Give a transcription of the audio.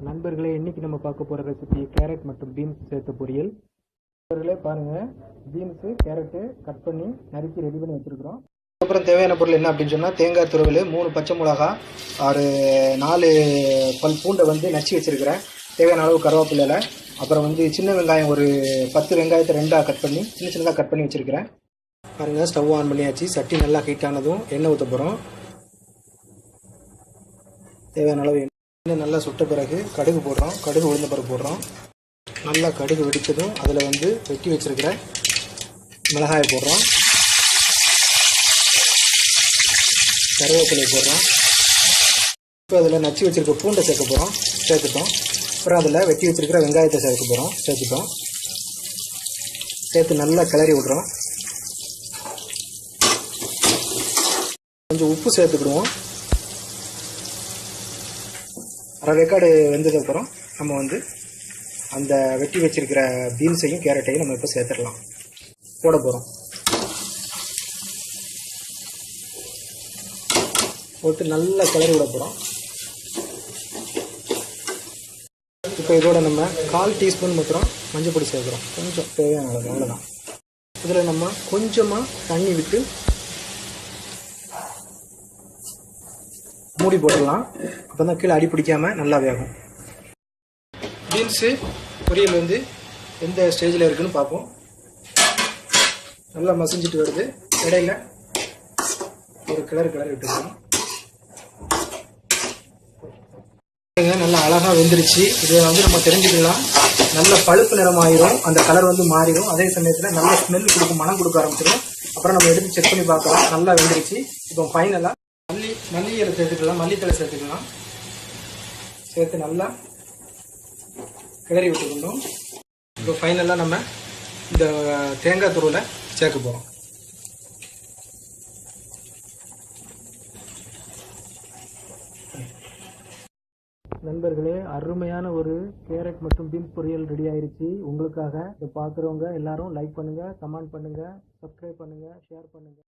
நண்பர்களே, இன்னைக்கு நம்ம பார்க்க போகிற ரெசிபி கேரட் மற்றும் பீன்ஸ் சேர்த்த பொரியல். நண்பர்களே பாருங்கள், பீன்ஸு கேரட்டு கட் பண்ணி நறுக்கி ரெடி பண்ணி வச்சுருக்கிறோம். அப்புறம் தேவையான பொருள் என்ன அப்படின்னு சொன்னால், தேங்காய் துருவல், 3 பச்சை மிளகா, ஒரு 4 பல் பூண்டை வந்து நச்சு வச்சுருக்கிறேன். தேவையான அளவு கருவேப்பிலை, அப்புறம் வந்து சின்ன வெங்காயம் ஒரு 10 வெங்காயத்தை 2ஆக கட் பண்ணி சின்னதாக கட் பண்ணி வச்சுருக்கிறேன். பாருங்கள், ஸ்டவ் ஆன் பண்ணியாச்சு. சட்டி நல்லா ஹீட் ஆனதும் எண்ணெய் ஊற்ற போகிறோம். தேவையான அளவு எண்ணெய் நல்லா சுட்ட பிறகு கடுகு போடுறோம். கடுகு உளுந்த பருப்பு போடுறோம். நல்லா கடுகு வெடித்ததும் அதில் வந்து வெட்டி வச்சுருக்கிற மிளகாயை போடுறோம். கருவேப்பிலை போடுறோம். இப்போ அதில் நச்சு வச்சுருக்க பூண்டை சேர்த்துட்டோம். அப்புறம் அதில் வெட்டி வச்சுருக்கிற வெங்காயத்தை சேர்த்துட்டோம். சேர்த்து நல்லா கிளறி விடுறோம். கொஞ்சம் உப்பு சேர்த்துக்கிடுவோம். அரை வேக்காடு வெந்ததுக்கப்புறம் நம்ம வந்து அந்த வெட்டி வச்சிருக்கிற பீன்ஸையும் கேரட்டையும் நம்ம இப்போ சேர்த்துடலாம். போட போகிறோம். போட்டு நல்லா கிளறி விட போகிறோம். இப்போ இதோட நம்ம 1/4 டீஸ்பூன் மாத்திரம் மஞ்சள் பொடி சேர்க்குறோம். கொஞ்சம் தேவையான அளவு, அவ்வளோதான். இதில் நம்ம கொஞ்சமாக தண்ணி விட்டு மூடி போட்டுடலாம். அப்போ தான் கீழே அடி பிடிக்காமல் நல்லா வேகும். பீன்ஸு பொரியல் வந்து எந்த ஸ்டேஜில் இருக்குதுன்னு பார்ப்போம். நல்லா மசிஞ்சிட்டு வருது. இடையில ஒரு கிளறு விட்டுருக்கோம். நல்லா அழகாக வெந்துருச்சு. இதை வந்து நம்ம தெரிஞ்சுக்கலாம். நல்ல பழுப்பு நிறம் ஆயிரும். அந்த கலர் வந்து மாறிடும். அதே சமயத்தில் நல்ல ஸ்மெல் கொடுக்கும், மனம் கொடுக்க ஆரம்பிச்சிடும். அப்புறம் நம்ம எடுத்து செக் பண்ணி பார்க்கலாம். நல்லா வெந்துருச்சு. இப்போ ஃபைனலாக மல்லிகளை சேர்த்துக்கலாம். மல்லித்தலை சேர்த்துக்கலாம். சேர்த்து நல்லா கிளறி விட்டுக்கணும். இப்போ ஃபைனலாக நம்ம இந்த தேங்காய் துருவலை சேர்க்க போகிறோம். நண்பர்களே, அருமையான ஒரு கேரட் மற்றும் பீன்ஸ் பொரியல் ரெடி ஆயிருச்சு. உங்களுக்காக இதை பார்க்குறவங்க எல்லாரும் லைக் பண்ணுங்கள், கமெண்ட் பண்ணுங்கள், சப்ஸ்கிரைப் பண்ணுங்கள், ஷேர் பண்ணுங்கள்.